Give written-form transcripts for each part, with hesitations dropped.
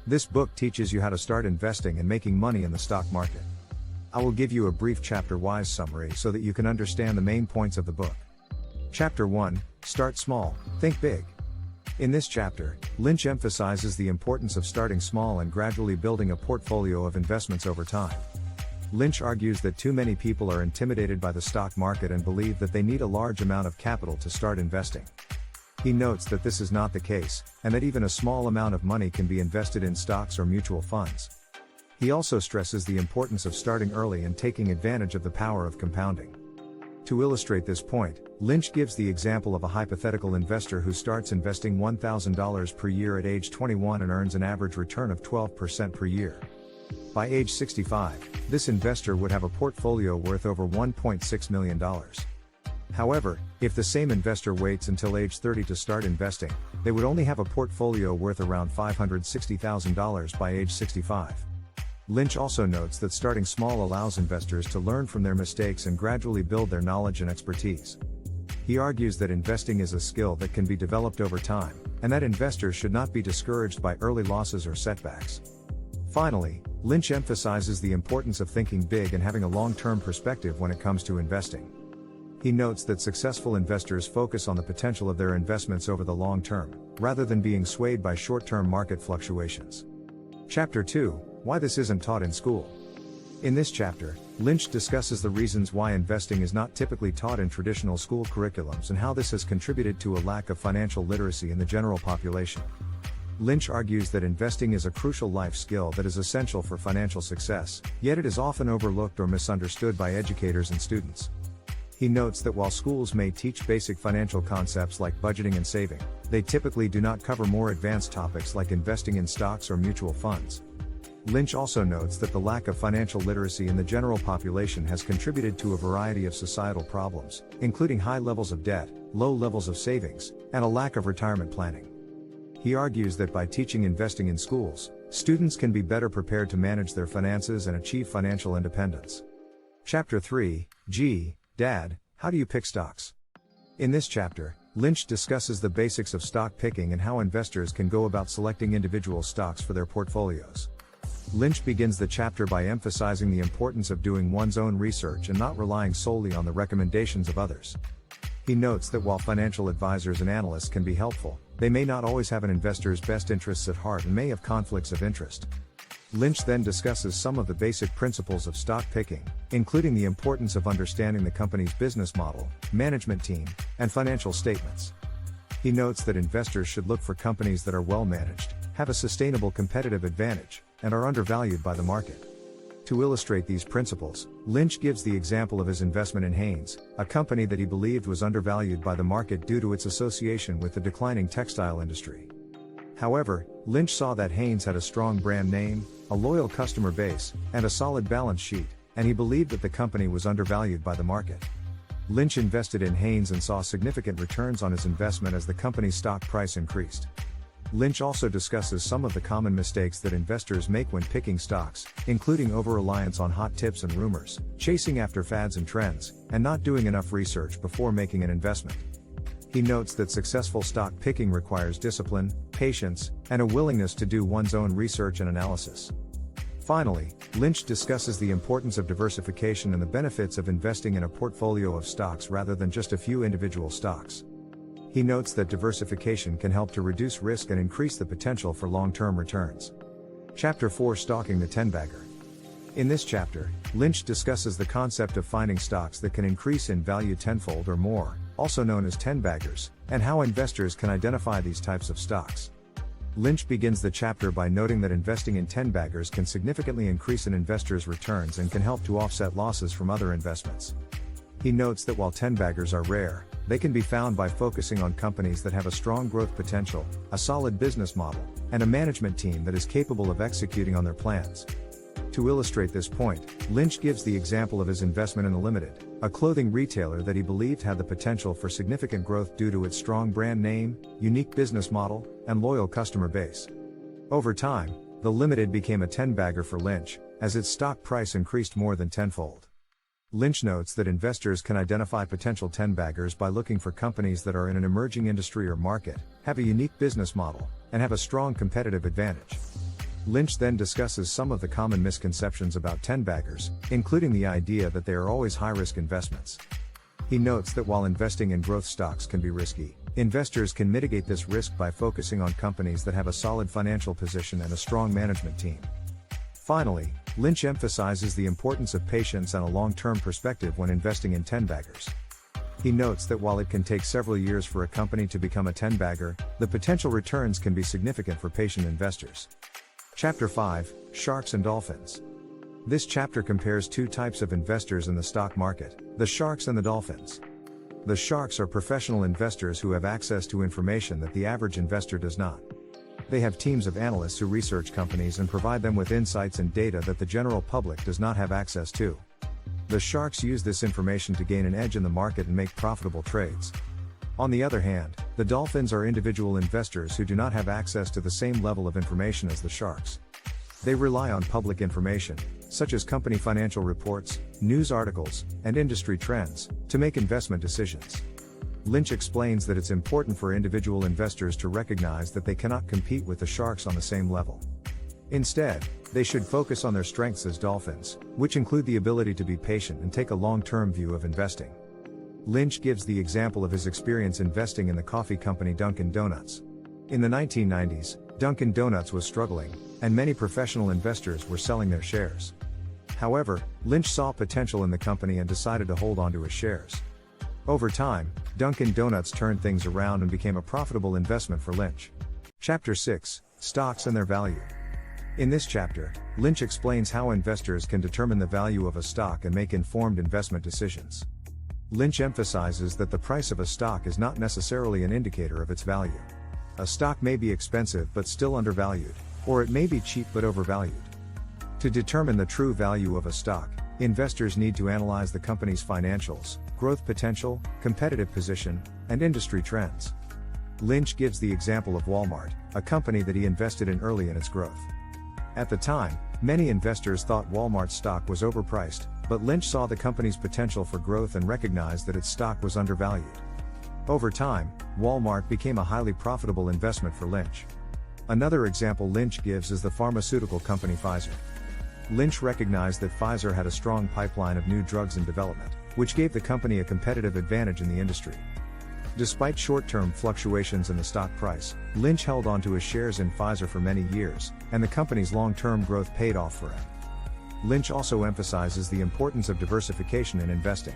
This book teaches you how to start investing and making money in the stock market. I will give you a brief chapter-wise summary so that you can understand the main points of the book. Chapter 1, Start Small, Think Big. In this chapter, Lynch emphasizes the importance of starting small and gradually building a portfolio of investments over time. Lynch argues that too many people are intimidated by the stock market and believe that they need a large amount of capital to start investing. He notes that this is not the case, and that even a small amount of money can be invested in stocks or mutual funds. He also stresses the importance of starting early and taking advantage of the power of compounding. To illustrate this point, Lynch gives the example of a hypothetical investor who starts investing $1,000 per year at age 21 and earns an average return of 12% per year. By age 65, this investor would have a portfolio worth over $1.6 million. However, if the same investor waits until age 30 to start investing, they would only have a portfolio worth around $560,000 by age 65. Lynch also notes that starting small allows investors to learn from their mistakes and gradually build their knowledge and expertise. He argues that investing is a skill that can be developed over time, and that investors should not be discouraged by early losses or setbacks. Finally, Lynch emphasizes the importance of thinking big and having a long-term perspective when it comes to investing. He notes that successful investors focus on the potential of their investments over the long term, rather than being swayed by short-term market fluctuations. Chapter 2, Why this isn't taught in school. In this chapter, Lynch discusses the reasons why investing is not typically taught in traditional school curriculums and how this has contributed to a lack of financial literacy in the general population. Lynch argues that investing is a crucial life skill that is essential for financial success, yet it is often overlooked or misunderstood by educators and students. He notes that while schools may teach basic financial concepts like budgeting and saving, they typically do not cover more advanced topics like investing in stocks or mutual funds. Lynch also notes that the lack of financial literacy in the general population has contributed to a variety of societal problems, including high levels of debt, low levels of savings, and a lack of retirement planning. He argues that by teaching investing in schools, students can be better prepared to manage their finances and achieve financial independence. Chapter 3, Dad, how do you pick stocks? In this chapter, Lynch discusses the basics of stock picking and how investors can go about selecting individual stocks for their portfolios. Lynch begins the chapter by emphasizing the importance of doing one's own research and not relying solely on the recommendations of others. He notes that while financial advisors and analysts can be helpful, they may not always have an investor's best interests at heart and may have conflicts of interest. Lynch then discusses some of the basic principles of stock picking, including the importance of understanding the company's business model, management team, and financial statements. He notes that investors should look for companies that are well managed, have a sustainable competitive advantage, and are undervalued by the market. To illustrate these principles, Lynch gives the example of his investment in Hanes, a company that he believed was undervalued by the market due to its association with the declining textile industry. However, Lynch saw that Hanes had a strong brand name, a loyal customer base, and a solid balance sheet, and he believed that the company was undervalued by the market. Lynch invested in Hanes and saw significant returns on his investment as the company's stock price increased. Lynch also discusses some of the common mistakes that investors make when picking stocks, including over-reliance on hot tips and rumors, chasing after fads and trends, and not doing enough research before making an investment. He notes that successful stock picking requires discipline, patience, and a willingness to do one's own research and analysis. Finally, Lynch discusses the importance of diversification and the benefits of investing in a portfolio of stocks rather than just a few individual stocks. He notes that diversification can help to reduce risk and increase the potential for long-term returns. Chapter 4, Stalking the 10-Bagger. In this chapter, Lynch discusses the concept of finding stocks that can increase in value tenfold or more, also known as 10-baggers, and how investors can identify these types of stocks. Lynch begins the chapter by noting that investing in 10-baggers can significantly increase an investor's returns and can help to offset losses from other investments. He notes that while 10-baggers are rare, they can be found by focusing on companies that have a strong growth potential, a solid business model, and a management team that is capable of executing on their plans. To illustrate this point, Lynch gives the example of his investment in the Limited, a clothing retailer that he believed had the potential for significant growth due to its strong brand name, unique business model, and loyal customer base. Over time, the Limited became a 10-bagger for Lynch, as its stock price increased more than tenfold. Lynch notes that investors can identify potential 10-baggers by looking for companies that are in an emerging industry or market, have a unique business model, and have a strong competitive advantage. Lynch then discusses some of the common misconceptions about 10-baggers, including the idea that they are always high-risk investments. He notes that while investing in growth stocks can be risky, investors can mitigate this risk by focusing on companies that have a solid financial position and a strong management team. Finally, Lynch emphasizes the importance of patience and a long-term perspective when investing in 10-baggers. He notes that while it can take several years for a company to become a 10-bagger, the potential returns can be significant for patient investors. Chapter 5, Sharks and Dolphins. This chapter compares two types of investors in the stock market, the sharks and the dolphins. The sharks are professional investors who have access to information that the average investor does not. They have teams of analysts who research companies and provide them with insights and data that the general public does not have access to. The sharks use this information to gain an edge in the market and make profitable trades. On the other hand, the dolphins are individual investors who do not have access to the same level of information as the sharks. They rely on public information, such as company financial reports, news articles, and industry trends, to make investment decisions. Lynch explains that it's important for individual investors to recognize that they cannot compete with the sharks on the same level. Instead, they should focus on their strengths as dolphins, which include the ability to be patient and take a long-term view of investing. Lynch gives the example of his experience investing in the coffee company Dunkin' Donuts. In the 1990s, Dunkin' Donuts was struggling, and many professional investors were selling their shares. However, Lynch saw potential in the company and decided to hold on to his shares. Over time, Dunkin' Donuts turned things around and became a profitable investment for Lynch. Chapter 6, Stocks and Their Value. In this chapter, Lynch explains how investors can determine the value of a stock and make informed investment decisions. Lynch emphasizes that the price of a stock is not necessarily an indicator of its value. A stock may be expensive but still undervalued, or it may be cheap but overvalued. To determine the true value of a stock, investors need to analyze the company's financials, growth potential, competitive position, and industry trends. Lynch gives the example of Walmart, a company that he invested in early in its growth. At the time, many investors thought Walmart's stock was overpriced, but Lynch saw the company's potential for growth and recognized that its stock was undervalued. Over time, Walmart became a highly profitable investment for Lynch. Another example Lynch gives is the pharmaceutical company Pfizer. Lynch recognized that Pfizer had a strong pipeline of new drugs in development, which gave the company a competitive advantage in the industry. Despite short-term fluctuations in the stock price, Lynch held on to his shares in Pfizer for many years, and the company's long-term growth paid off for him. Lynch also emphasizes the importance of diversification in investing.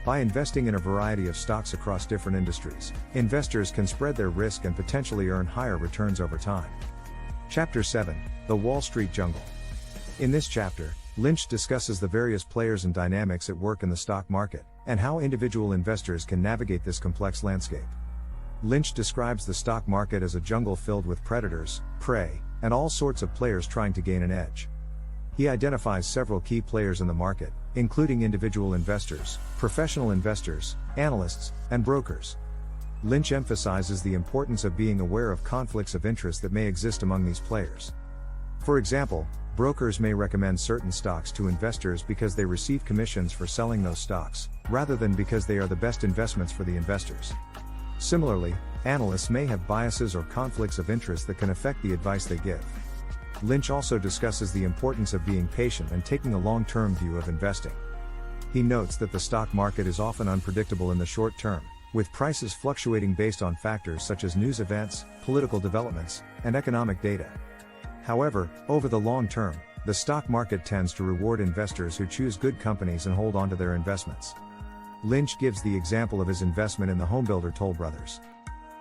By investing in a variety of stocks across different industries, investors can spread their risk and potentially earn higher returns over time. Chapter 7, The Wall Street Jungle. In this chapter, Lynch discusses the various players and dynamics at work in the stock market, and how individual investors can navigate this complex landscape. Lynch describes the stock market as a jungle filled with predators, prey, and all sorts of players trying to gain an edge. He identifies several key players in the market, including individual investors, professional investors, analysts, and brokers. Lynch emphasizes the importance of being aware of conflicts of interest that may exist among these players. For example, brokers may recommend certain stocks to investors because they receive commissions for selling those stocks, rather than because they are the best investments for the investors. Similarly, analysts may have biases or conflicts of interest that can affect the advice they give. Lynch also discusses the importance of being patient and taking a long-term view of investing. He notes that the stock market is often unpredictable in the short term, with prices fluctuating based on factors such as news events, political developments, and economic data. However, over the long term, the stock market tends to reward investors who choose good companies and hold on to their investments. Lynch gives the example of his investment in the homebuilder Toll Brothers.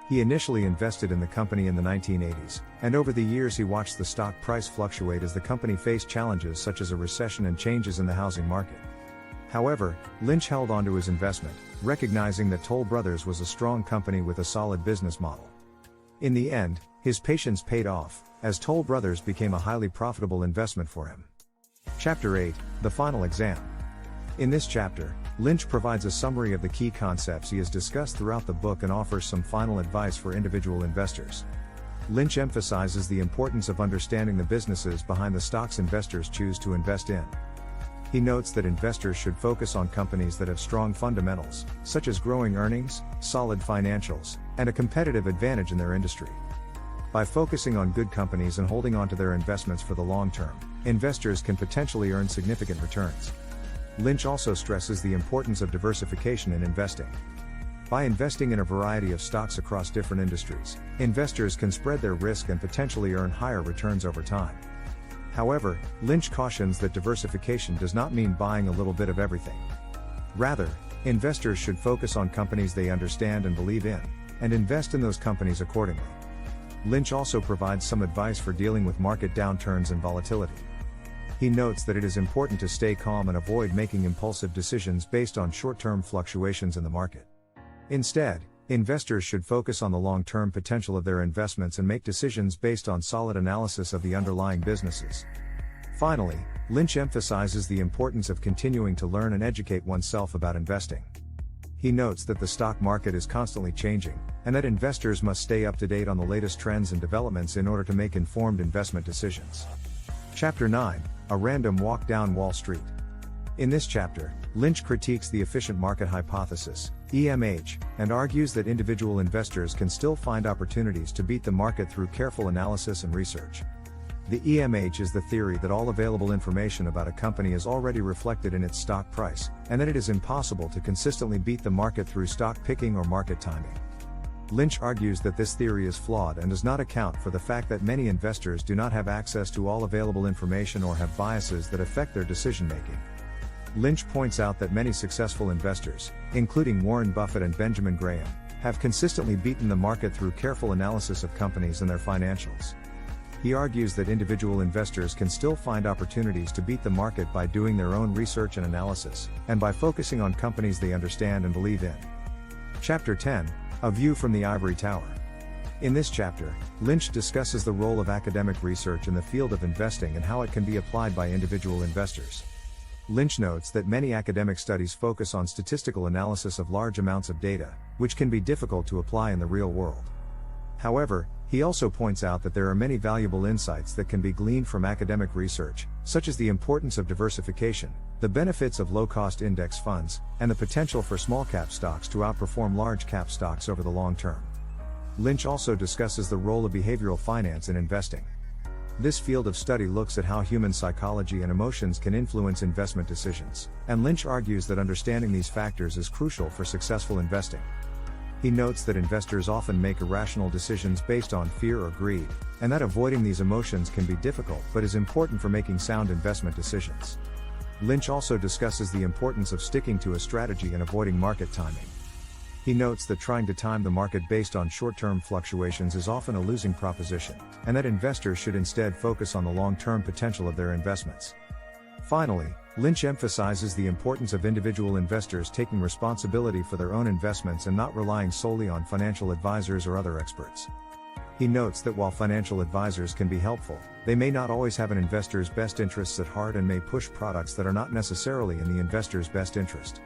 He initially invested in the company in the 1980s, and over the years he watched the stock price fluctuate as the company faced challenges such as a recession and changes in the housing market. However, Lynch held on to his investment, recognizing that Toll Brothers was a strong company with a solid business model. In the end, his patience paid off, as Toll Brothers became a highly profitable investment for him. Chapter 8, The Final Exam. In this chapter, Lynch provides a summary of the key concepts he has discussed throughout the book and offers some final advice for individual investors. Lynch emphasizes the importance of understanding the businesses behind the stocks investors choose to invest in. He notes that investors should focus on companies that have strong fundamentals, such as growing earnings, solid financials, and a competitive advantage in their industry. By focusing on good companies and holding on to their investments for the long term, investors can potentially earn significant returns. Lynch also stresses the importance of diversification in investing. By investing in a variety of stocks across different industries, investors can spread their risk and potentially earn higher returns over time. However, Lynch cautions that diversification does not mean buying a little bit of everything. Rather, investors should focus on companies they understand and believe in, and invest in those companies accordingly. Lynch also provides some advice for dealing with market downturns and volatility. He notes that it is important to stay calm and avoid making impulsive decisions based on short-term fluctuations in the market. Instead, investors should focus on the long-term potential of their investments and make decisions based on solid analysis of the underlying businesses. Finally, Lynch emphasizes the importance of continuing to learn and educate oneself about investing. He notes that the stock market is constantly changing, and that investors must stay up to date on the latest trends and developments in order to make informed investment decisions. Chapter 9: A Random Walk Down Wall Street. In this chapter, Lynch critiques the efficient market hypothesis, EMH, and argues that individual investors can still find opportunities to beat the market through careful analysis and research. The EMH is the theory that all available information about a company is already reflected in its stock price, and that it is impossible to consistently beat the market through stock picking or market timing. Lynch argues that this theory is flawed and does not account for the fact that many investors do not have access to all available information or have biases that affect their decision-making. Lynch points out that many successful investors, including Warren Buffett and Benjamin Graham, have consistently beaten the market through careful analysis of companies and their financials. He argues that individual investors can still find opportunities to beat the market by doing their own research and analysis, and by focusing on companies they understand and believe in. Chapter 10: A View from the Ivory Tower. In this chapter, Lynch discusses the role of academic research in the field of investing and how it can be applied by individual investors. Lynch notes that many academic studies focus on statistical analysis of large amounts of data, which can be difficult to apply in the real world. However, he also points out that there are many valuable insights that can be gleaned from academic research, such as the importance of diversification, the benefits of low-cost index funds, and the potential for small-cap stocks to outperform large-cap stocks over the long term. Lynch also discusses the role of behavioral finance in investing. This field of study looks at how human psychology and emotions can influence investment decisions, and Lynch argues that understanding these factors is crucial for successful investing. He notes that investors often make irrational decisions based on fear or greed, and that avoiding these emotions can be difficult but is important for making sound investment decisions. Lynch also discusses the importance of sticking to a strategy and avoiding market timing. He notes that trying to time the market based on short-term fluctuations is often a losing proposition, and that investors should instead focus on the long-term potential of their investments. Finally, Lynch emphasizes the importance of individual investors taking responsibility for their own investments and not relying solely on financial advisors or other experts. He notes that while financial advisors can be helpful, they may not always have an investor's best interests at heart and may push products that are not necessarily in the investor's best interest.